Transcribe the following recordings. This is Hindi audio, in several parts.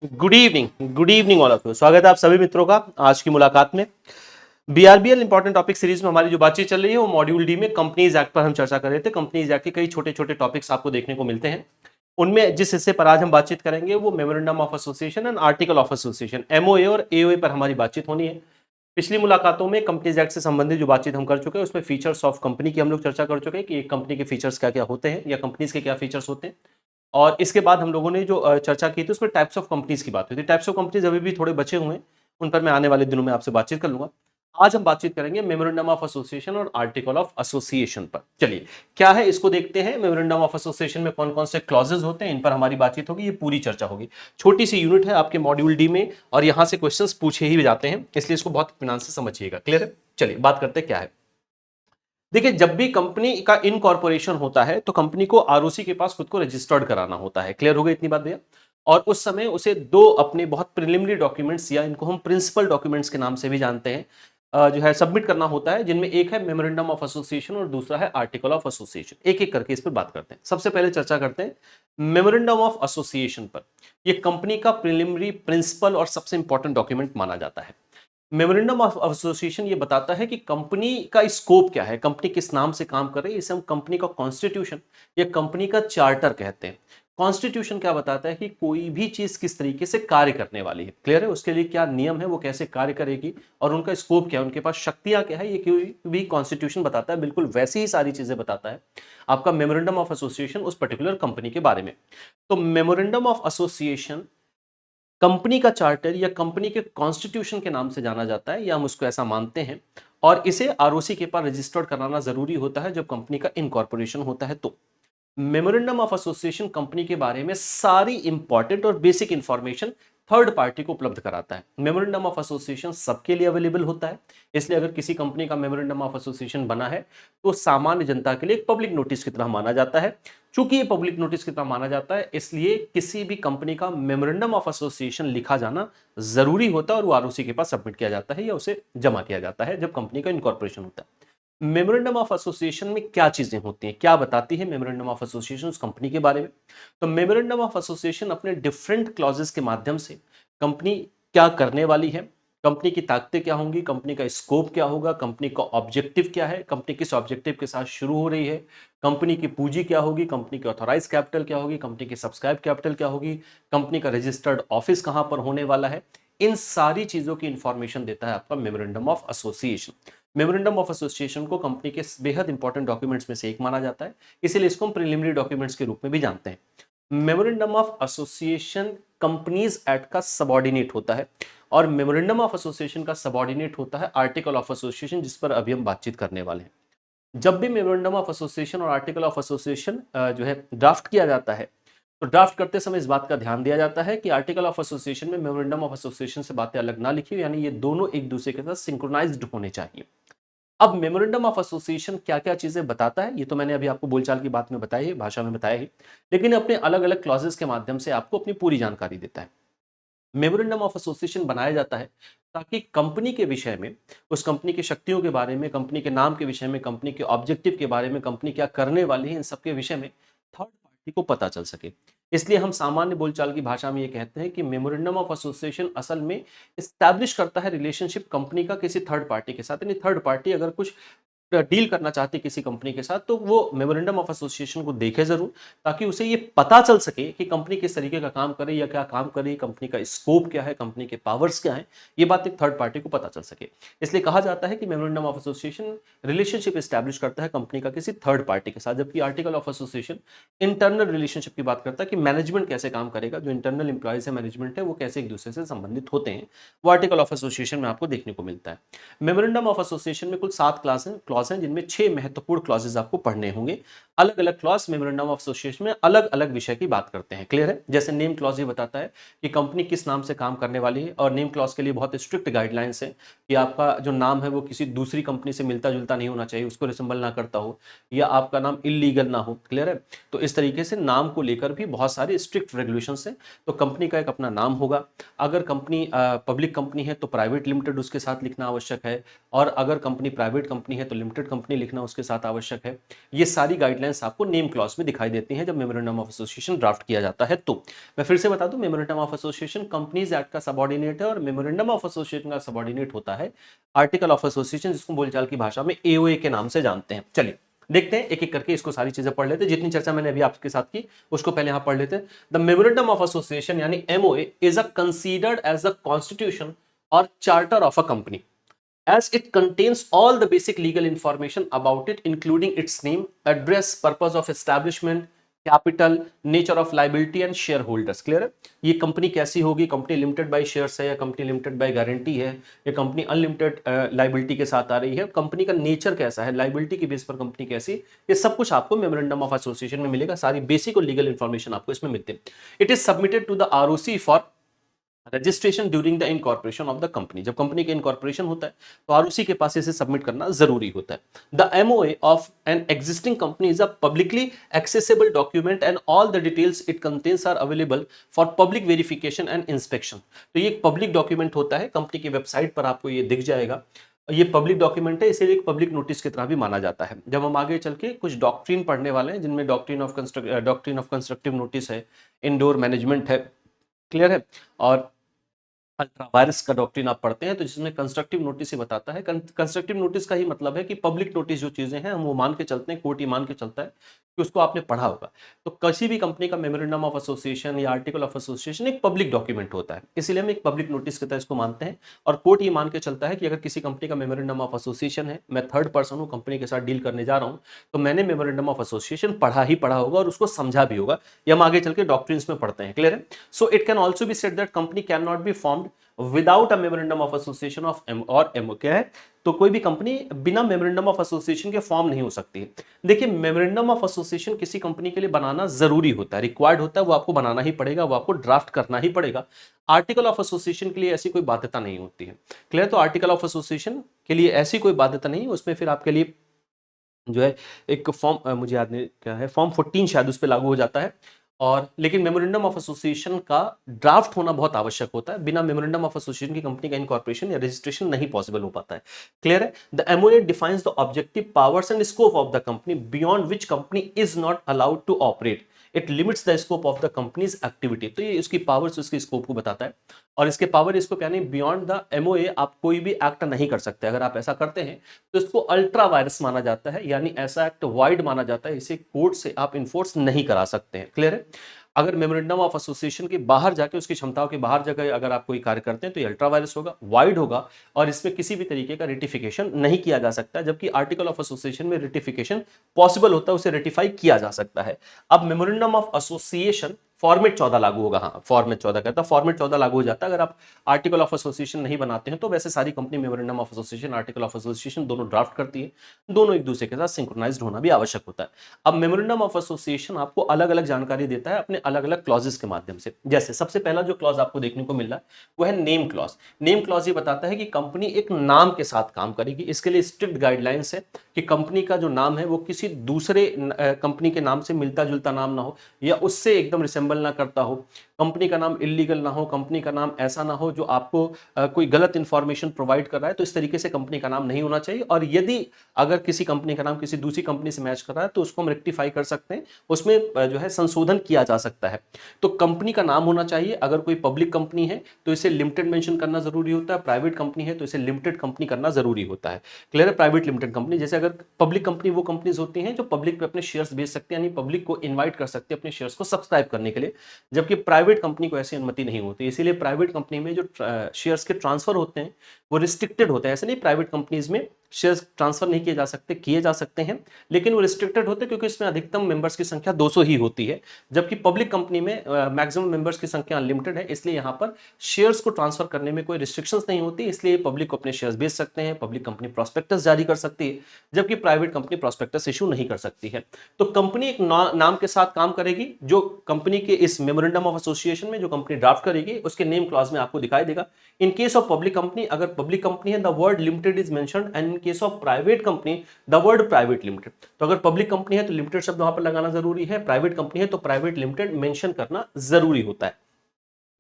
Good evening all of you. स्वागत है आप सभी मित्रों का आज की मुलाकात में। बीआरबीएल इंपॉर्टेंट टॉपिक सीरीज में हमारी जो बातचीत चल रही है वो मॉड्यूल डी में कंपनीज एक्ट पर हम चर्चा कर रहे थे। कंपनीज एक्ट के कई छोटे छोटे टॉपिक्स आपको देखने को मिलते हैं। उनमें जिस हिस्से पर आज हम बातचीत करेंगे वो memorandum of association and article of association MOA और एओए पर हमारी बातचीत होनी है। पिछली मुलाकातों में कंपनीज एक्ट से संबंधित जो बातचीत हम कर चुके हैं उसमें फीचर्स ऑफ कंपनी की हम लोग चर्चा कर चुके हैं कि एक कंपनी के फीचर्स क्या क्या होते हैं या कंपनीज के क्या फीचर्स होते हैं। और इसके बाद हम लोगों ने जो चर्चा की थी उसमें टाइप्स ऑफ कंपनीज की बात हुई थी। टाइप्स ऑफ कंपनीज अभी भी थोड़े बचे हुए हैं, उन पर मैं आने वाले दिनों में आपसे बातचीत कर लूंगा। आज हम बातचीत करेंगे मेमोरेंडम ऑफ एसोसिएशन और आर्टिकल ऑफ एसोसिएशन पर। चलिए क्या है इसको देखते हैं। मेमोरेंडम ऑफ एसोसिएशन में कौन कौन से क्लॉजेज होते हैं इन पर हमारी बातचीत होगी, ये पूरी चर्चा होगी। छोटी सी यूनिट है आपके मॉड्यूल डी में और यहां से क्वेश्चंस पूछे ही जाते हैं, इसलिए इसको बहुत इत्मीनान से समझिएगा। क्लियर है? चलिए बात करते हैं क्या है। देखिए जब भी कंपनी का इनकॉर्पोरेशन होता है तो कंपनी को आरओसी के पास खुद को रजिस्टर्ड कराना होता है। क्लियर हो गई इतनी बात भैया? और उस समय उसे दो अपने बहुत प्रिलिमिनरी डॉक्यूमेंट्स या इनको हम प्रिंसिपल डॉक्यूमेंट्स के नाम से भी जानते हैं, जो है सबमिट करना होता है, जिनमें एक है मेमोरेंडम ऑफ एसोसिएशन और दूसरा है आर्टिकल ऑफ एसोसिएशन। एक एक करके इस पर बात करते हैं। सबसे पहले चर्चा करते हैं मेमोरेंडम ऑफ एसोसिएशन पर। यह कंपनी का प्रिलिमिनरी प्रिंसिपल और सबसे इंपॉर्टेंट डॉक्यूमेंट माना जाता है। मेमोरेंडम ऑफ एसोसिएशन ये बताता है कि कंपनी का स्कोप क्या है, कंपनी किस नाम से काम कर रही है। इसे हम कंपनी का कॉन्स्टिट्यूशन या कंपनी का चार्टर कहते हैं। कॉन्स्टिट्यूशन क्या बताता है कि कोई भी चीज किस तरीके से कार्य करने वाली है। क्लियर है? उसके लिए क्या नियम है, वो कैसे कार्य करेगी और उनका स्कोप क्या है, उनके पास शक्तियां क्या है, ये कोई भी कॉन्स्टिट्यूशन बताता है। बिल्कुल वैसी ही सारी चीजें बताता है आपका मेमोरेंडम ऑफ एसोसिएशन उस पर्टिकुलर कंपनी के बारे में। तो मेमोरेंडम ऑफ एसोसिएशन कंपनी का चार्टर या कंपनी के कॉन्स्टिट्यूशन के नाम से जाना जाता है, या हम उसको ऐसा मानते हैं। और इसे आरओसी के पास रजिस्टर्ड कराना जरूरी होता है जब कंपनी का इनकॉर्पोरेशन होता है। तो मेमोरेंडम ऑफ एसोसिएशन कंपनी के बारे में सारी इंपॉर्टेंट और बेसिक इंफॉर्मेशन थर्ड पार्टी को उपलब्ध कराता है। मेमोरेंडम ऑफ एसोसिएशन सबके लिए अवेलेबल होता है, इसलिए अगर किसी कंपनी का मेमोरेंडम ऑफ एसोसिएशन बना है तो सामान्य जनता के लिए एक पब्लिक नोटिस की तरह माना जाता है। चूंकि ये पब्लिक नोटिस की तरह माना जाता है, इसलिए किसी भी कंपनी का मेमोरेंडम ऑफ एसोसिएशन लिखा जाना जरूरी होता है और वो आरओसी के पास सबमिट किया जाता है या उसे जमा किया जाता है जब कंपनी का इनकॉर्पोरेशन होता है। मेमोरेंडम ऑफ एसोसिएशन में क्या चीजें होती हैं, क्या बताती है मेमोरेंडम ऑफ एसोसिएशन उस कंपनी के बारे में। तो मेमोरेंडम ऑफ एसोसिएशन अपने डिफरेंट क्लॉजेस के माध्यम से कंपनी क्या करने वाली है, कंपनी की ताकतें क्या होंगी, कंपनी का स्कोप क्या होगा, कंपनी का ऑब्जेक्टिव क्या है, कंपनी किस ऑब्जेक्टिव के साथ शुरू हो रही है, कंपनी की पूंजी क्या होगी, कंपनी की ऑथोराइज कैपिटल क्या होगी, कंपनी की सब्सक्राइब कैपिटल क्या होगी, कंपनी का रजिस्टर्ड ऑफिस कहां पर होने वाला है। इन सारी चीजों की इंफॉर्मेशन देता है आपका memorandum of association. Memorandum of association को कंपनी के बेहद इंपॉर्टेंट डॉक्यूमेंट्स में से एक माना जाता है, इसीलिए इसको हम प्रिलिमिनरी डॉक्यूमेंट्स के रूप में भी जानते हैं। Memorandum of association companies act का सबऑर्डिनेट होता है और मेमोरेंडम ऑफ एसोसिएशन का सबऑर्डिनेट होता है आर्टिकल ऑफ एसोसिएशन, जिस पर अभी हम बातचीत करने वाले हैं। जब भी मेमोरेंडम ऑफ एसोसिएशन और आर्टिकल ऑफ एसोसिएशन जो है ड्राफ्ट किया जाता है, तो ड्राफ्ट करते समय इस बात का ध्यान दिया जाता है कि आर्टिकल ऑफ एसोसिएशन में मेमोरेंडम ऑफ एसोसिएशन से बातें अलग ना लिखी हो, यानी ये दोनों एक दूसरे के साथ सिंक्रोनाइज्ड होने चाहिए। अब मेमोरेंडम ऑफ एसोसिएशन क्या क्या चीजें बताता है, ये तो मैंने अभी आपको बोलचाल की बात में बताई है, भाषा में बताया ही, लेकिन अपने अलग अलग क्लॉजेस के माध्यम से आपको अपनी पूरी जानकारी देता है। मेमोरेंडम ऑफ एसोसिएशन बनाया जाता है ताकि कंपनी के विषय में, उस कंपनी की शक्तियों के बारे में, कंपनी के नाम के विषय में, कंपनी के ऑब्जेक्टिव के बारे में, कंपनी क्या करने वाली है, इन सब के विषय में थर्ड पार्टी को पता चल सके। इसलिए हम सामान्य बोलचाल की भाषा में ये कहते हैं कि मेमोरेंडम ऑफ एसोसिएशन असल में इस्टेब्लिश करता है रिलेशनशिप कंपनी का किसी थर्ड पार्टी के साथ। यानी थर्ड पार्टी अगर कुछ डील करना चाहती है किसी कंपनी के साथ, तो वो मेमोरेंडम ऑफ एसोसिएशन को देखे जरूर, ताकि उसे ये पता चल सके कि कंपनी किस तरीके का काम कर रही है या क्या काम कर रही है, कंपनी का स्कोप क्या है, कंपनी के पावर्स क्या है, ये बात एक थर्ड पार्टी को पता चल सके। इसलिए कहा जाता है कि memorandum of association relationship establish करता है कंपनी का किसी थर्ड पार्टी के साथ, जबकि article of association internal relationship की बात करता है कि मैनेजमेंट कैसे काम करेगा, जो इंटरनल इंप्लॉयज है, मैनेजमेंट है, वो कैसे एक दूसरे से संबंधित होते हैं, वो आर्टिकल ऑफ एसोसिएशन में आपको देखने को मिलता है। मेमोरेंडम ऑफ एसोसिएशन में कुल 7 क्लॉज हैं, जिनमें 6 महत्वपूर्ण क्लॉजेज आपको पढ़ने होंगे। अलग अलग क्लॉज मेमोरेंडम ऑफ एसोसिएशन में अलग अलग विषय की बात करते हैं। क्लियर है? जैसे नेम क्लॉज ये बताता है कि कंपनी किस नाम से काम करने वाली है, और नेम क्लॉज के लिए बहुत स्ट्रिक्ट गाइडलाइंस है कि आपका जो नाम है वो किसी दूसरी कंपनी से मिलता जुलता नहीं होना चाहिए, उसको रिसेंबल ना करता हो, या आपका नाम इलीगल ना हो। क्लियर है? तो इस तरीके से नाम को लेकर भी बहुत सारे स्ट्रिक्ट रेगुलेशंस हैं। तो कंपनी का एक अपना नाम होगा। अगर कंपनी पब्लिक कंपनी है तो प्राइवेट लिमिटेड उसके साथ लिखना आवश्यक है। और अगर कंपनी प्राइवेट कंपनी है तो लिमिटेड कंपनी लिखना उसके साथ आवश्यक है। ये सारी गाइडलाइंस आपको नेम क्लॉज में दिखाई देती हैं जब मेमोरेंडम ऑफ एसोसिएशन ड्राफ्ट किया जाता है। तो मैं फिर से बता दूं, memorandum of association companies act का सबऑर्डिनेट है और मेमोरेंडम ऑफ एसोसिएशन का सबऑर्डिनेट होता है आर्टिकल ऑफ एसोसिएशन, जिसको बोलचाल की भाषा में एओए के नाम से जानते हैं। चलिए देखते हैं एक एक करके इसको सारी चीजें पढ़ लेते हैं। जितनी चर्चा मैंने अभी आपके साथ की उसको पहले यहां पढ़ लेते हैं। द मेमोरेंडम ऑफ एसोसिएशन यानी MOA is a considered as the constitution और charter of a company as it contains all the basic legal information about it, including its name, address, purpose of establishment, capital, nature of liability and share holders. Clear है? ये कंपनी कैसी होगी, कंपनी लिमिटेड बाय शेयर्स है या कंपनी लिमिटेड बाय गारंटी है या कंपनी अनलिमिटेड लाइबिलिटी के साथ आ रही है, कंपनी का नेचर कैसा है, लाइबिलिटी के बेस पर कंपनी कैसी, ये सब कुछ आपको मेमोरेंडम ऑफ एसोसिएशन में मिलेगा। सारी बेसिक और लीगल इंफॉर्मेशन आपको इसमें मिलती है। It is submitted to the ROC for registration during the incorporation of the company. जब कंपनी का इनकॉर्पोरेशन होता है तो आरओसी के पास इसे सबमिट करना जरूरी होता है। The MOA of an existing company is a publicly accessible document and all the details it contains are available for public verification and inspection. तो ये एक पब्लिक डॉक्यूमेंट होता है, कंपनी की वेबसाइट पर आपको ये दिख जाएगा। ये पब्लिक डॉक्यूमेंट है, इसीलिए एक पब्लिक नोटिस की तरह भी माना जाता है। जब हम आगे चल के कुछ डॉक्ट्रिन पढ़ने वाले हैं जिनमें डॉक्ट्रिन ऑफ कंस्ट्रक्टिव नोटिस है, इंडोर मैनेजमेंट है, क्लियर है, और अल्ट्रा वायरस का डॉक्ट्रिन आप पढ़ते हैं तो जिसमें कंस्ट्रक्टिव नोटिस ही बताता है। कंस्ट्रक्टिव नोटिस का ही मतलब है कि पब्लिक नोटिस जो चीजें हैं हम वो मान के चलते हैं, कोर्ट ही मान के चलता है कि उसको आपने पढ़ा होगा। तो किसी भी कंपनी का मेमोरेंडम ऑफ एसोसिएशन या आर्टिकल ऑफ एसोसिएशन एक पब्लिक डॉक्यूमेंट होता है, इसीलिए हम एक पब्लिक नोटिस की तरह इसको मानते हैं। और कोर्ट ये मान के चलता है कि अगर किसी कंपनी का मेमोरेंडम ऑफ एसोसिएशन है, मैं थर्ड पर्सन हूँ, कंपनी के साथ डील करने जा रहा हूँ, तो मैंने मेमोरेंडम ऑफ एसोसिएशन पढ़ा ही पढ़ा होगा और उसको समझा भी होगा। ये हम आगे चल के डॉक्ट्रिन्स में पढ़ते हैं। क्लियर है? So it can also be said that company can not be formed without a memorandum of association of M और एमओ। क्या है? तो कोई भी कंपनी बिना मेमोरेंडम ऑफ एसोसिएशन के फॉर्म नहीं हो सकती है। देखिए, मेमोरेंडम ऑफ एसोसिएशन किसी कंपनी के लिए बनाना जरूरी होता है, रिक्वायर्ड होता है, वो आपको बनाना ही पड़ेगा, वो आपको ड्राफ्ट करना ही पड़ेगा। आर्टिकल ऑफ एसोसिएशन के लिए ऐसी कोई बाध्यता नहीं होती है। क्लियर? तो आर्टिकल ऑफ एसोसिएशन के लिए ऐसी कोई बाध्यता नहीं, उसमें फिर आपके लिए जो है एक फॉर्म, मुझे याद नहीं क्या है, फॉर्म 14 शायद उस पर लागू हो जाता है। और लेकिन मेमोरेंडम ऑफ एसोसिएशन का ड्राफ्ट होना बहुत आवश्यक होता है। बिना मेमोरेंडम ऑफ एसोसिएशन की कंपनी का इनकॉर्पोरेशन या रजिस्ट्रेशन नहीं पॉसिबल हो पाता है। क्लियर है? The MOA defines the objective powers and scope of the company beyond which company is not allowed to operate. It limits the scope of the company's activity. तो ये उसकी पावर्स, उसकी स्कोप को बताता है। और इसके पावर स्कोप यानी बियॉन्ड द एमओए आप कोई भी एक्ट नहीं कर सकते। अगर आप ऐसा करते हैं तो इसको अल्ट्रा वायरस माना जाता है, यानी ऐसा एक्ट वाइड माना जाता है, इसे कोर्ट से आप इन्फोर्स नहीं करा सकते हैं। क्लियर है? अगर मेमोरेंडम ऑफ एसोसिएशन के बाहर जाके, उसकी क्षमताओं के बाहर जाकर अगर आप कोई कार्य करते हैं तो ये अल्ट्रा वायरस होगा, वाइड होगा, और इसमें किसी भी तरीके का रेटिफिकेशन नहीं किया जा सकता। जबकि आर्टिकल ऑफ एसोसिएशन में रेटिफिकेशन पॉसिबल होता है, उसे रेटिफाई किया जा सकता है। अब मेमोरेंडम ऑफ एसोसिएशन फॉर्मेट 14 लागू होगा। हाँ, फॉर्मेट 14 कहता है, फॉर्मेट 14 लागू हो जाता है अगर आप आर्टिकल ऑफ एसोसिएशन नहीं बनाते हैं। तो वैसे सारी company memorandum of association, article of association दोनों ड्राफ्ट करती है, दोनों एक दूसरे के साथ सिंक्रोनाइज्ड होना भी आवश्यक होता है। अब मेमोरेंडम ऑफ एसोसिएशन आपको अलग अलग जानकारी देता है अपने अलग अलग क्लॉजेस के माध्यम से। जैसे सबसे पहला जो क्लॉज आपको देखने को मिल रहा है वो है नेम क्लॉज। नेम क्लॉज ये बताता है कि कंपनी एक नाम के साथ काम करेगी। इसके लिए स्ट्रिक्ट गाइडलाइंस है कि कंपनी का जो नाम है वो किसी दूसरे कंपनी के नाम से मिलता जुलता नाम ना हो या उससे एकदम रिसेंबल ना करता हो। कंपनी का नाम इलीगल ना हो, कंपनी का नाम ऐसा ना हो जो आपको कोई गलत इंफॉर्मेशन प्रोवाइड कर रहा है। तो इस तरीके से कंपनी का नाम नहीं होना चाहिए। और यदि अगर किसी कंपनी का नाम किसी दूसरी कंपनी से मैच कर रहा है तो उसको हम रेक्टिफाई कर सकते हैं, उसमें जो है संशोधन किया जा सकता है। तो कंपनी का नाम होना चाहिए। अगर कोई पब्लिक कंपनी है तो इसे लिमिटेड मेंशन करना जरूरी होता है, प्राइवेट कंपनी है तो इसे लिमिटेड कंपनी करना जरूरी होता है। क्लियर है? प्राइवेट लिमिटेड कंपनी, जैसे अगर पब्लिक कंपनी वो कंपनीज होती हैं जो पब्लिक पे अपने शेयर्स बेच सकते हैं, यानी पब्लिक को इन्वाइट कर सकते हैं अपने शेयर्स को सब्सक्राइब करने के लिए, जबकि प्राइवेट कंपनी को ऐसी अनुमति नहीं होती। इसीलिए प्राइवेट कंपनी में जो शेयर्स के ट्रांसफर होते हैं वो रिस्ट्रिक्टेड होते हैं। ऐसे नहीं प्राइवेट कंपनीज में शेयर्स ट्रांसफर नहीं किए जा सकते, किए जा सकते हैं, लेकिन वो रिस्ट्रिक्टेड होते हैं क्योंकि इसमें अधिकतम मेंबर्स की संख्या 200 ही होती है। जबकि पब्लिक कंपनी में मैक्सिमम मेंबर्स की संख्या अनलिमिटेड है, इसलिए यहाँ पर शेयर्स को ट्रांसफर करने में कोई रिस्ट्रिक्शंस नहीं होती। इसलिए पब्लिक को अपने शेयर्स बेच सकते हैं, पब्लिक कंपनी प्रॉस्पेक्टस जारी कर सकती है, जबकि प्राइवेट कंपनी प्रॉस्पेक्टस इशू नहीं कर सकती है। तो कंपनी एक नाम के साथ काम करेगी। जो कंपनी के इस मेमोरेंडम ऑफ एसोसिएशन में जो कंपनी ड्राफ्ट करेगी उसके नेम क्लॉज में आपको दिखाई देगा। In case of public company, अगर पब्लिक कंपनी है, the word limited is mentioned, and in case of private company the word private limited. तो अगर पब्लिक कंपनी है तो लिमिटेड शब्द वहां पर लगाना जरूरी है, प्राइवेट कंपनी है तो प्राइवेट लिमिटेड मेंशन करना जरूरी होता है।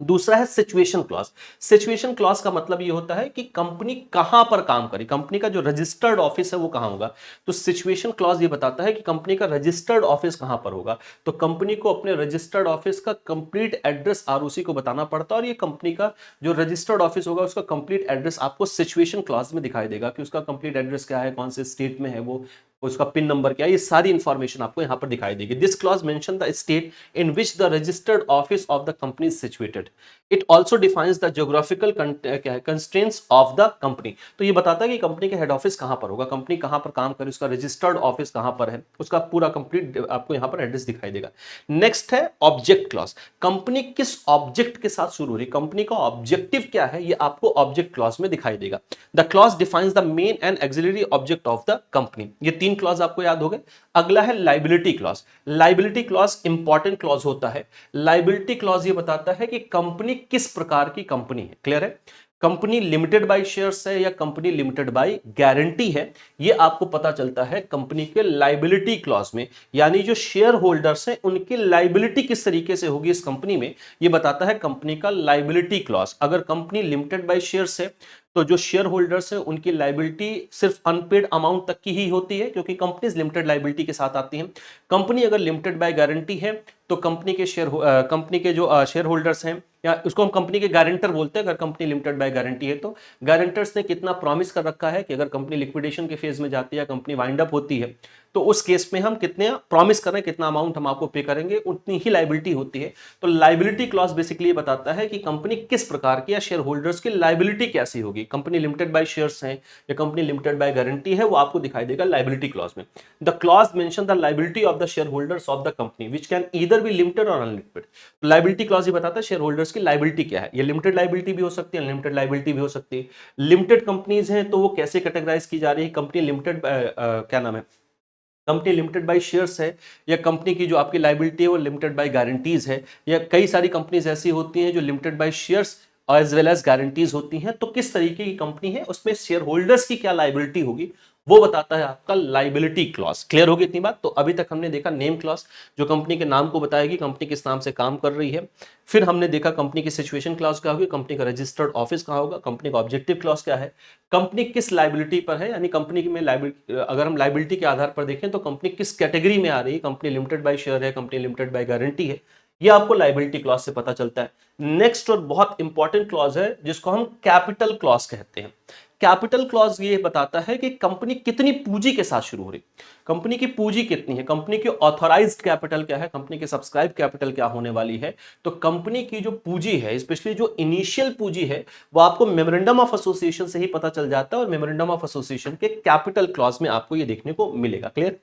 दूसरा है सिचुएशन क्लॉज। सिचुएशन क्लॉज का मतलब ये होता है कि कंपनी कहां पर काम करे, कंपनी का जो रजिस्टर्ड ऑफिस है वो कहां होगा। तो सिचुएशन क्लॉज ये बताता है कि कंपनी का रजिस्टर्ड ऑफिस कहां पर होगा। तो कंपनी को अपने रजिस्टर्ड ऑफिस का कंप्लीट एड्रेस आरओसी को बताना पड़ता है, और ये कंपनी का जो रजिस्टर्ड ऑफिस होगा उसका कंप्लीट एड्रेस आपको सिचुएशन क्लॉज में दिखाई देगा कि उसका कंप्लीट एड्रेस क्या है, कौन से स्टेट में है वो, उसका पिन नंबर क्या है, ये सारी इंफॉर्मेशन आपको यहां पर दिखाई देगी। This clause mention the state in which the registered office of the company is situated. It also defines the geographical constraints of the company. तो ये बताता है कि कंपनी का हेड ऑफिस कहां पर होगा, कंपनी कहां पर काम करे, उसका रजिस्टर्ड ऑफिस कहां पर है, उसका पूरा कंप्लीट आपको यहां पर एड्रेस दिखाई देगा। नेक्स्ट है ऑब्जेक्ट क्लॉज। कंपनी किस ऑब्जेक्ट के साथ शुरू हो रही है, कंपनी का ऑब्जेक्टिव क्या है, ये आपको ऑब्जेक्ट क्लॉज में दिखाई देगा। The clause defines the main and axillary object of the company. ये तीन क्लॉज आपको याद हो गए। अगला है liability clause. Liability clause important clause होता है। लाइबिलिटी क्लॉज ये बताता है कि कंपनी किस प्रकार की कंपनी है। क्लियर है, कंपनी लिमिटेड बाय शेयर्स है या कंपनी लिमिटेड बाय गारंटी है, ये आपको पता चलता है कंपनी के लाइबिलिटी क्लॉज में। यानी जो शेयर होल्डर्स हैं उनकी लाइबिलिटी किस तरीके से होगी इस कंपनी में, ये बताता है कंपनी का लाइबिलिटी क्लॉज। अगर कंपनी लिमिटेड बाय शेयर्स है तो जो शेयर होल्डर्स हैं उनकी लाइबिलिटी सिर्फ अनपेड अमाउंट तक की ही होती है, क्योंकि कंपनीज लिमिटेड लाइबिलिटी के साथ आती हैं। कंपनी अगर लिमिटेड बाय गारंटी है तो कंपनी के कंपनी के जो शेयर होल्डर्स हैं, या उसको हम कंपनी के गारंटर बोलते हैं, अगर कंपनी लिमिटेड बाय गारंटी है तो गारंटर्स ने कितना प्रॉमिस कर रखा है कि अगर कंपनी लिक्विडेशन के फेज में जाती है या कंपनी वाइंड अप होती है तो उस केस में हम कितने प्रॉमिस कर रहे हैं, कितना अमाउंट हम आपको पे करेंगे, उतनी ही लाइबिलिटी होती है। तो लाइबिलिटी क्लॉज बेसिकली बताता है कि कंपनी किस प्रकार की या शेयर होल्डर्स की लाइबिलिटी कैसी होगी। कंपनी लिमिटेड बाय शेयर्स है या कंपनी लिमिटेड बाय गारंटी है, वो आपको दिखाई देगा लाइबिलिटी क्लॉज में। The clause mention the liability of the share holders of the company which can either be limited और अनलिमिटेड। लाइबिलिटी क्लॉज ये बताता है शेयर होल्डर्स की लाइबिलिटी क्या है। ये लिमिटेड लाइबिलिटी भी हो सकती है, अनलिमिटेड लाइबिलिटी भी हो सकती है। लिमिटेड कंपनीज हैं तो वो कैसे कैटेगराइज की जा रही है, कंपनी लिमिटेड क्या नाम है, कंपनी लिमिटेड बाय शेयर्स है, या कंपनी की जो आपकी लाइबिलिटी है वो लिमिटेड बाय गारंटीज है, या कई सारी कंपनीज ऐसी होती हैं जो limited by shares as well as guarantees होती हैं। तो किस तरीके की कंपनी है उसमें शेयर होल्डर्स की क्या लाइबिलिटी होगी वो बताता है आपका लाइबिलिटी क्लॉज। क्लियर होगी इतनी बात। तो अभी तक हमने देखा नेम क्लॉज, जो कंपनी के नाम को बताएगी कंपनी किस नाम से काम कर रही है। फिर हमने देखा कंपनी की सिचुएशन क्लॉज क्या होगी, कंपनी का रजिस्टर्ड ऑफिस कहां होगा, कंपनी का ऑब्जेक्टिव क्लॉज क्या है, कंपनी किस लाइबिलिटी पर है, यानी कंपनी में लाइबिलिटी, अगर हम लाइबिलिटी के आधार पर देखें तो कंपनी किस कैटेगरी में आ रही है, कंपनी लिमिटेड बाय शेयर है, कंपनी लिमिटेड बाय गारंटी है, ये आपको लाइबिलिटी क्लॉज से पता चलता है। नेक्स्ट और बहुत इंपॉर्टेंट क्लॉज है जिसको हम कैपिटल क्लॉज कहते हैं। कैपिटल क्लॉज ये बताता है कि कंपनी कितनी पूंजी के साथ शुरू हो रही, कंपनी की पूंजी कितनी है, कंपनी की ऑथराइज्ड कैपिटल क्या है, कंपनी की सब्सक्राइब कैपिटल क्या होने वाली है। तो कंपनी की जो पूंजी है, स्पेशली जो इनिशियल पूंजी है, वो आपको मेमोरेंडम ऑफ एसोसिएशन से ही पता चल जाता है, और मेमोरेंडम ऑफ एसोसिएशन के कैपिटल क्लॉज में आपको ये देखने को मिलेगा। Clear.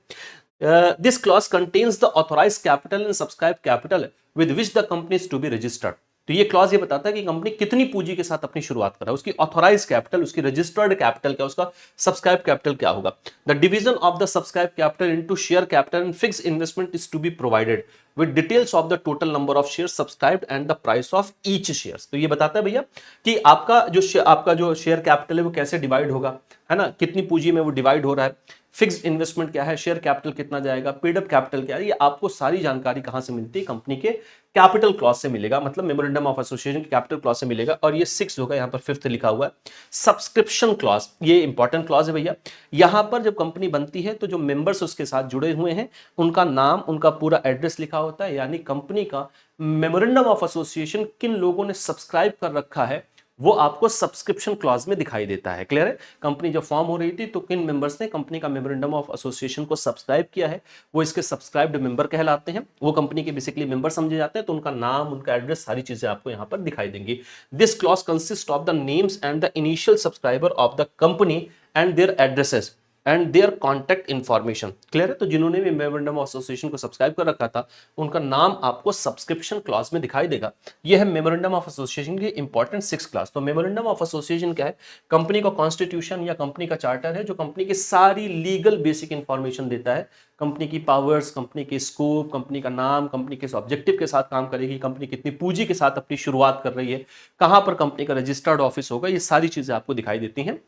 This clause contains the authorized capital and subscribed capital with which the company is to be registered। तो ये क्लॉज ये बताता है कि कंपनी कितनी पूंजी के साथ अपनी शुरुआत कर रहा है, उसकी ऑथोराइज कैपिटल, उसकी रजिस्टर्ड कैपिटल क्या, उसका सब्सक्राइब कैपिटल क्या होगा। The division of the subscribe capital into share capital and fix investment is to be provided with details of the total number of share subscribed and the price of each share. तो ये बताता है भैया कि आपका जो शेयर कैपिटल है वो कैसे डिवाइड होगा, है ना, कितनी पूंजी में वो डिवाइड हो रहा है, फिक्स्ड इन्वेस्टमेंट क्या है, शेयर कैपिटल कितना जाएगा, पेड अप कैपिटल क्या है, ये आपको सारी जानकारी कहां से मिलती है, कंपनी के कैपिटल क्लॉज से मिलेगा, मतलब मेमोरेंडम ऑफ एसोसिएशन के कैपिटल क्लॉज से मिलेगा। और ये 6 होगा, यहां पर 5th लिखा हुआ है सब्सक्रिप्शन क्लॉज। ये इंपॉर्टेंट क्लॉज है भैया। यहां पर जब कंपनी बनती है तो जो मेंबर्स उसके साथ जुड़े हुए हैं उनका नाम, उनका पूरा एड्रेस लिखा होता है, यानी कंपनी का मेमोरेंडम ऑफ एसोसिएशन किन लोगों ने सब्सक्राइब कर रखा है वो आपको सब्सक्रिप्शन क्लॉज में दिखाई देता है। क्लियर है। कंपनी जब फॉर्म हो रही थी तो किन मेंबर्स ने कंपनी का मेमोरेंडम ऑफ एसोसिएशन को सब्सक्राइब किया है, वो इसके सब्सक्राइब्ड मेंबर कहलाते हैं, वो कंपनी के बेसिकली मेंबर समझे जाते हैं। तो उनका नाम, उनका एड्रेस, सारी चीजें आपको यहां पर दिखाई देंगी। This clause consist of the names and the initial subscriber of the company and their addresses and their contact information. Clear है। तो जिन्होंने भी मेमोरेंडम ऑफ एसोसिएशन को सब्सक्राइब कर रखा था उनका नाम आपको सब्सक्रिप्शन क्लॉज में दिखाई देगा। यह है मेमोरेंडम ऑफ एसोसिएशन की इंपॉर्टेंट 6 क्लास। तो मेमोरेंडम ऑफ एसोसिएशन क्या है, कंपनी का कॉन्स्टिट्यूशन या कंपनी का चार्टर है जो कंपनी की सारी लीगल बेसिक इंफॉर्मेशन देता है, कंपनी की पावर्स, कंपनी के स्कोप, कंपनी का नाम, कंपनी किस ऑब्जेक्टिव के साथ काम करेगी, कंपनी कितनी पूंजी के साथ अपनी शुरुआत कर रही है, कहां पर कंपनी का रजिस्टर्ड ऑफिस होगा, ये सारी चीजें आपको दिखाई देती हैं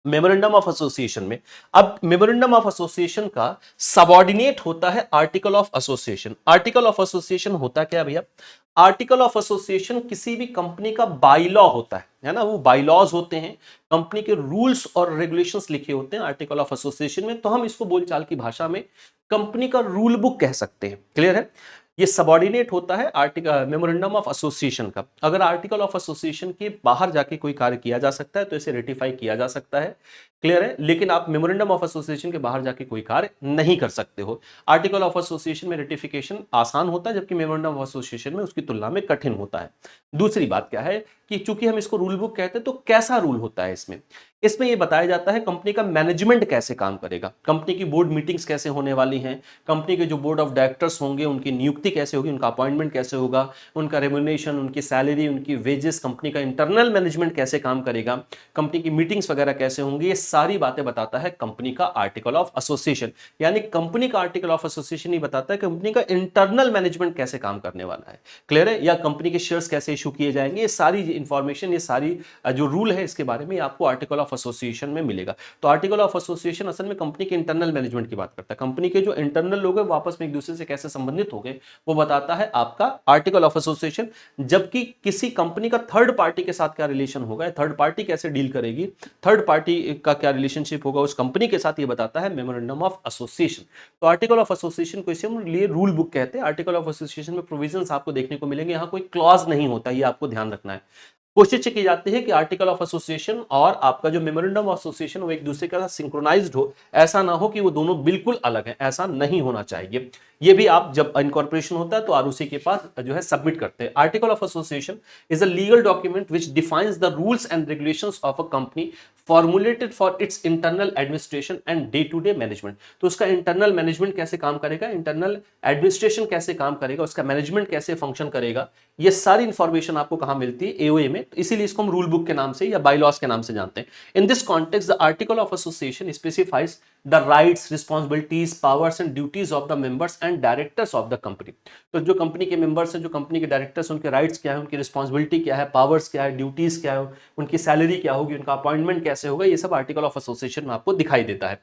मेमोरेंडम ऑफ एसोसिएशन में, अब मेमोरेंडम ऑफ एसोसिएशन का सबऑर्डिनेट होता है article of association. Article of association होता क्या है भैया? आर्टिकल ऑफ एसोसिएशन किसी भी कंपनी का बाईलॉ होता है ना, वो बाईलॉज होते हैं, कंपनी के रूल्स और रेगुलेशंस लिखे होते हैं आर्टिकल ऑफ एसोसिएशन में। तो हम इसको बोलचाल की भाषा में कंपनी का रूल बुक कह सकते हैं। क्लियर है? ये सबऑर्डिनेट होता है आर्टिकल मेमोरेंडम ऑफ एसोसिएशन का। अगर आर्टिकल ऑफ एसोसिएशन के बाहर जाके कोई कार्य किया जा सकता है तो इसे रेटिफाई किया जा सकता है। क्लियर है? लेकिन आप मेमोरेंडम ऑफ एसोसिएशन के बाहर जाके कोई कार्य नहीं कर सकते हो। आर्टिकल ऑफ एसोसिएशन में रेटिफिकेशन आसान होता है, जबकि मेमोरेंडम ऑफ एसोसिएशन में उसकी तुलना में कठिन होता है। दूसरी बात क्या है कि चूंकि हम इसको रूल बुक कहते हैं, तो कैसा रूल होता है इसमें? इसमें यह बताया जाता है कंपनी का मैनेजमेंट कैसे काम करेगा, कंपनी की बोर्ड मीटिंग्स कैसे होने वाली हैं, कंपनी के जो बोर्ड ऑफ डायरेक्टर्स होंगे उनकी नियुक्ति कैसे होगी, उनका अपॉइंटमेंट कैसे होगा, उनका रेम्युनरेशन, उनकी सैलरी, उनकी वेजेस, कंपनी का इंटरनल मैनेजमेंट कैसे काम करेगा, कंपनी की मीटिंग्स वगैरह कैसे होंगी, ये सारी बातें बताता है कंपनी का आर्टिकल ऑफ एसोसिएशन। यानी कंपनी का आर्टिकल ऑफ एसोसिएशन ही बताता है कंपनी का इंटरनल मैनेजमेंट कैसे काम करने वाला है। क्लियर है? या कंपनी के शेयर्स कैसे इशू किए जाएंगे, ये सारी इंफॉर्मेशन, ये सारी जो रूल है इसके बारे में आपको आर्टिकल ऑफ एसोसिएशन में मिलेगा। तो आर्टिकल ऑफ एसोसिएशन असल में कंपनी के इंटरनल मैनेजमेंट की बात करता है, कंपनी के जो इंटरनल लोग हैं वो आपस में एक दूसरे से कैसे संबंधित हो गए वो बताता है आपका आर्टिकल ऑफ एसोसिएशन। जबकि किसी कंपनी का थर्ड पार्टी के साथ क्या रिलेशन होगा, थर्ड पार्टी कैसे डील करेगी, थर्ड पार्टी का क्या रिलेशनशिप होगा उस कंपनी के साथ, ये बताता है मेमोरेंडम ऑफ एसोसिएशन। तो आर्टिकल ऑफ एसोसिएशन को इसलिए रूल बुक कहते हैं। आर्टिकल ऑफ एसोसिएशन में प्रोविजंस आपको देखने को मिलेंगे, यहां कोई क्लॉज नहीं होता, ये आपको ध्यान रखना है। कोशिश की जाती है कि आर्टिकल ऑफ एसोसिएशन और आपका जो मेमोरेंडम ऑफ एसोसिएशन वो एक दूसरे के साथ सिंक्रोनाइज्ड हो, ऐसा ना हो कि वो दोनों बिल्कुल अलग हैं, ऐसा नहीं होना चाहिए। ये भी आप जब इनकॉर्पोरेशन होता है तो आरओसी के पास जो है सबमिट करते हैं। Article of association is a legal document which defines the rules and regulations of a company formulated for its internal administration and day to day management. तो उसका इंटरनल मैनेजमेंट कैसे काम करेगा, इंटरनल एडमिनिस्ट्रेशन कैसे काम करेगा, उसका मैनेजमेंट कैसे फंक्शन करेगा, ये सारी इंफॉर्मेशन आपको कहां मिलती है? एओए में। तो इसीलिए इसको हम रूल बुक के नाम से या बाईलॉस के नाम से जानते हैं। In this context the article of association specifies the rights, responsibilities, powers and duties of the members and directors of the company. तो जो कंपनी के मेंबर्स हैं, जो कंपनी के डायरेक्टर्स, उनके राइट्स क्या है, उनकी रिस्पॉन्सिबिलिटी क्या है, पावर्स क्या है, ड्यूटीज क्या है, उनकी सैलरी क्या होगी, उनका अपॉइंटमेंट कैसे होगा, ये सब आर्टिकल ऑफ एसोसिएशन में आपको दिखाई देता है।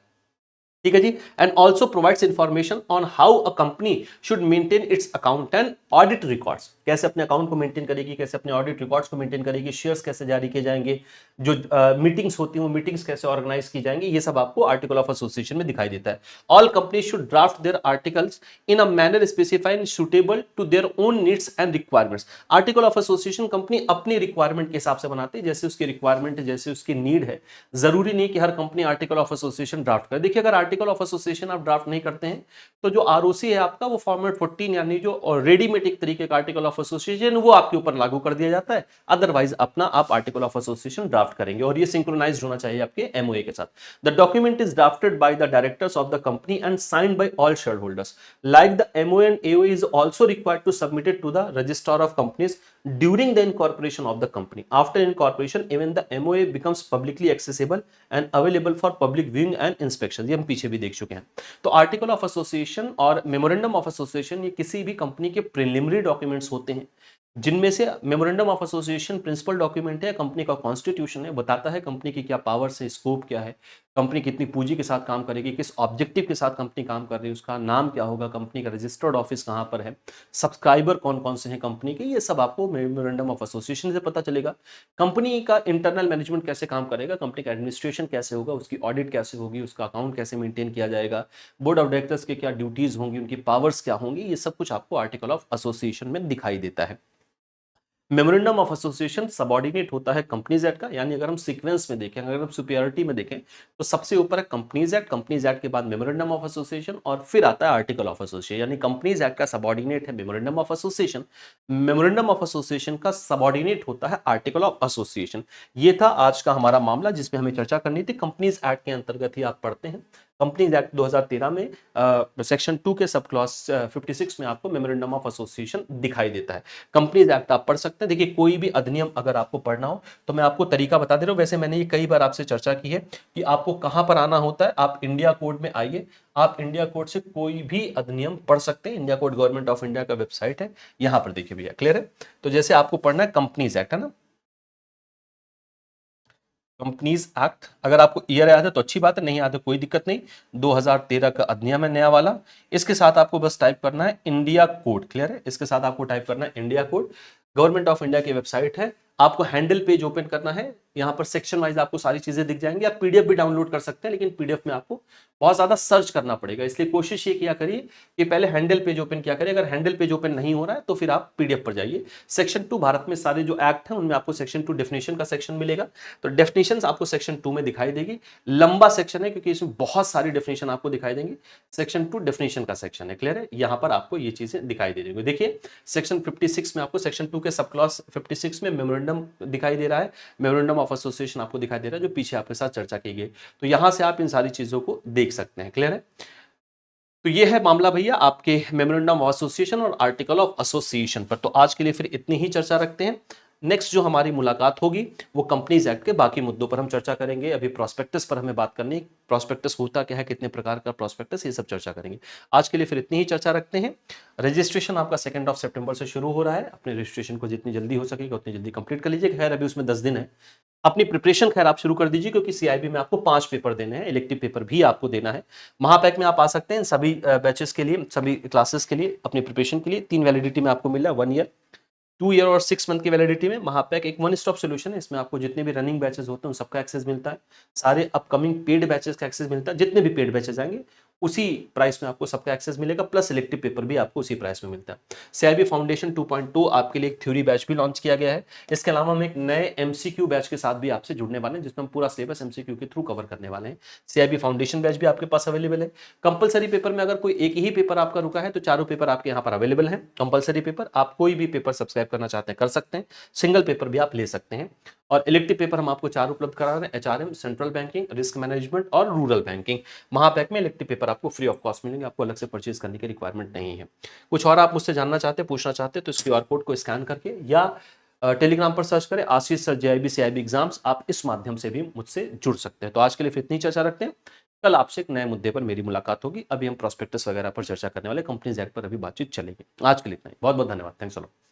ठीक है जी। And also provides information on how a company should maintain its account and audit records, कैसे अपने अकाउंट को मेंटेन करेगी, कैसे अपने ऑडिट रिकॉर्ड्स को मेंटेन करेगी, शेयर्स कैसे जारी किए जाएंगे, जो मीटिंग्स होती हैं वो मीटिंग्स कैसे ऑर्गेनाइज की जाएंगी, ये सब आपको आर्टिकल ऑफ एसोसिएशन में दिखाई देता है। All company should draft their articles in a manner specified suitable to their own needs and requirements. Article of association company अपनी रिक्वायरमेंट के हिसाब से बनाती है, जैसे उसकी रिक्वायरमेंट है, जैसे उसकी नीड है। जरूरी नहीं कि हर company article of association draft करे। देखिए, अगर आर्टिकल ऑफ एसोसिएशन आप ड्राफ्ट नहीं करते हैं तो जो आरओसी है आपका वो फॉर्मेट 14 यानी जो रेडीमेड एक तरीके का आर्टिकल ऑफ एसोसिएशन वो आपके ऊपर लागू कर दिया जाता है। अदरवाइज अपना आप आर्टिकल ऑफ एसोसिएशन ड्राफ्ट करेंगे और ये सिंक्रोनाइज्ड होना चाहिए आपके एमओए के साथ। The document is drafted by the directors of the company and signed by all share holders. Like the MOA and AOA is also required to submit it to the registrar of companies during the incorporation of the company. After incorporation, even the MOA becomes publicly accessible and available for public viewing and inspection. ये हम पीछे भी देख चुके हैं। तो आर्टिकल ऑफ एसोसिएशन और मेमोरेंडम ऑफ एसोसिएशन ये किसी भी कंपनी के प्रिलिमिनरी डॉक्यूमेंट्स होते हैं, जिनमें से memorandum of association principal document है, कंपनी का कॉन्स्टिट्यूशन है, बताता है कंपनी की क्या पावर्स है, स्कोप क्या है, कंपनी कितनी पूंजी के साथ काम करेगी, किस ऑब्जेक्टिव के साथ कंपनी काम कर रही है, उसका नाम क्या होगा, कंपनी का रजिस्टर्ड ऑफिस कहां पर है, सब्सक्राइबर कौन कौन से हैं कंपनी के, ये सब आपको मेमोरेंडम ऑफ एसोसिएशन से पता चलेगा। कंपनी का इंटरनल मैनेजमेंट कैसे काम करेगा, कंपनी का एडमिनिस्ट्रेशन कैसे होगा, उसकी ऑडिट कैसे होगी, उसका अकाउंट कैसे मेंटेन किया जाएगा, बोर्ड ऑफ डायरेक्टर्स के क्या ड्यूटीज होंगी, उनकी पावर्स क्या होंगी, ये सब कुछ आपको आर्टिकल ऑफ एसोसिएशन में दिखाई देता है। मेमोरेंडम ऑफ एसोसिएशन सबऑर्डिनेट होता है कंपनीज एक्ट का, यानी अगर हम सीक्वेंस में देखें, अगर हम सुपीरियरिटी में देखें तो सबसे ऊपर है कंपनीज एक्ट, कंपनीज एक्ट के बाद मेमोरेंडम ऑफ एसोसिएशन और फिर आता है आर्टिकल ऑफ एसोसिएशन। यानी कंपनीज एक्ट का सबऑर्डिनेट है memorandum of association, memorandum of association का सबऑर्डिनेट होता है आर्टिकल ऑफ एसोसिएशन। ये था आज का हमारा मामला जिसमें हमें चर्चा करनी थी। कंपनीज एक्ट के अंतर्गत ही आप पढ़ते हैं। कंपनीज एक्ट 2013 में सेक्शन 2 के सब क्लॉज 56 में आपको मेमोरेंडम ऑफ एसोसिएशन दिखाई देता है। कंपनीज एक्ट आप पढ़ सकते हैं। देखिए, कोई भी अधिनियम अगर आपको पढ़ना हो तो मैं आपको तरीका बता दे रहा हूं। वैसे मैंने ये कई बार आपसे चर्चा की है कि आपको कहां पर आना होता है। आप इंडिया कोड में आइए, आप इंडिया कोड से कोई भी अधिनियम पढ़ सकते हैं। India code government of India का वेबसाइट है, यहां पर देखिए भैया, क्लियर है। तो जैसे आपको पढ़ना है कंपनीज एक्ट, है ना, कंपनीज एक्ट, अगर आपको ईयर याद है तो अच्छी बात है, नहीं याद है कोई दिक्कत नहीं। 2013 का अधिनियम है नया वाला। इसके साथ आपको बस टाइप करना है इंडिया कोड, क्लियर है, इसके साथ आपको टाइप करना है India code. Government of India की वेबसाइट है, आपको हैंडल पेज ओपन करना है, यहाँ पर सेक्शन वाइज आपको सारी चीजें दिख जाएंगी। आप पीडीएफ भी डाउनलोड कर सकते हैं, लेकिन पीडीएफ में आपको बहुत ज्यादा सर्च करना पड़ेगा, इसलिए कोशिश ये किया करिए कि पहले हैंडल पेज ओपन किया करिए। अगर हैंडल पेज ओपन नहीं हो रहा है तो फिर आप पीडीएफ पर जाइए। सेक्शन 2 भारत में सारे जो एक्ट हैं उनमें आपको सेक्शन 2 डेफिनेशन का सेक्शन मिलेगा, तो डेफिनेशंस आपको सेक्शन 2 में दिखाई देगी। लंबा सेक्शन है क्योंकि इसमें बहुत सारी डेफिनेशन आपको दिखाई देंगी। सेक्शन 2 डेफिनेशन का सेक्शन है, क्लियर है, यहां पर आपको ये चीजें दिखाई दे देंगी। देखिए सेक्शन 56 में आपको सेक्शन 2 के सब क्लॉज 56 में मेमोरेंडम दिखाई दे रहा है, मेमोरेंडम ऑफ एसोसिएशन आपको दिखाई दे रहा है, जो पीछे आपके साथ चर्चा की गई। तो यहां से आप इन सारी चीजों को देख सकते हैं, क्लियर है। तो ये है मामला भैया आपके मेमोरेंडम ऑफ एसोसिएशन और आर्टिकल ऑफ एसोसिएशन पर। तो आज के लिए फिर इतनी ही चर्चा रखते हैं। नेक्स्ट जो हमारी मुलाकात होगी वो कंपनीज एक्ट के बाकी मुद्दों पर हम चर्चा करेंगे। अभी प्रोस्पेक्टस पर हमें बात करनी, प्रोस्पेक्टस होता क्या है, कितने प्रकार का प्रोस्पेक्टस, ये सब चर्चा करेंगे। आज के लिए फिर इतनी ही चर्चा रखते हैं। रजिस्ट्रेशन आपका 2 सितंबर से शुरू हो रहा है, अपने रजिस्ट्रेशन को जितनी जल्दी हो सकेगा उतनी जल्दी कंप्लीट कर लीजिए। खैर अभी उसमें 10 दिन है, अपनी प्रिपरेशन खैर आप शुरू कर दीजिए, क्योंकि सीआईबी में आपको 5 पेपर देने हैं, इलेक्टिव पेपर भी आपको देना है। महापैक में आप आ सकते हैं सभी बैचेस के लिए, सभी क्लासेस के लिए, अपनी प्रिपरेशन के लिए। 3 वैलिडिटी में आपको मिल रहा है, 1 ईयर, 2 ईयर और 6 मंथ की वैलिडिटी में। महापैक एक वन स्टॉप सोल्यूशन है, इसमें आपको जितने भी रनिंग बैचेस होते हैं उन सबका एक्सेस मिलता है, सारे अपकमिंग पेड बैचेस का एक्सेस मिलता है, जितने भी पेड बैचेस आएंगे उसी प्राइस में आपको सबका एक्सेस मिलेगा, प्लस सिलेक्टिव पेपर भी आपको उसी प्राइस में मिलता है। सीआईबी फाउंडेशन 2.2 आपके लिए एक थ्योरी बैच भी लॉन्च किया गया है। इसके अलावा हम एक नए एमसीक्यू बैच के साथ भी आपसे जुड़ने वाले हैं, जिसमें हम पूरा सिलेबस एमसीक्यू के थ्रू कवर करने वाले हैं। सीआईबी फाउंडेशन बैच भी आपके पास अवेलेबल है। कंपलसरी पेपर में अगर कोई एक ही पेपर आपका रुका है तो चारों पेपर आपके यहाँ पर अवेलेबल है। कंपलसरी पेपर आप कोई भी पेपर सब्सक्राइब करना चाहते हैं कर सकते हैं, सिंगल पेपर भी आप ले सकते हैं। और इलेक्टिव पेपर हम आपको 4 उपलब्ध करा रहे हैं, HRM, central banking, risk management और रूरल बैंकिंग। महापैक में इलेक्टिव पेपर आपको फ्री ऑफ कॉस्ट मिलेंगे, आपको अलग से परचेज करने की रिक्वायरमेंट नहीं है। कुछ और आप मुझसे जानना चाहते हैं, पूछना चाहते हैं, तो इस क्यूआर कोड को स्कैन करके या टेलीग्राम पर सर्च करें आशीष सर जेआईबी सीआईबी एग्जाम्स, आप इस माध्यम से भी मुझसे जुड़ सकते हैं। तो आज के लिए फिर इतनी चर्चा रखते हैं, कल आपसे एक नए मुद्दे पर मेरी मुलाकात होगी। अभी हम प्रोस्पेक्टस वगैरह पर चर्चा करने वाले, कंपनीज एक्ट पर अभी बातचीत चलेगी। आज के लिए इतना ही, बहुत बहुत धन्यवाद, थैंक्स अ लॉट।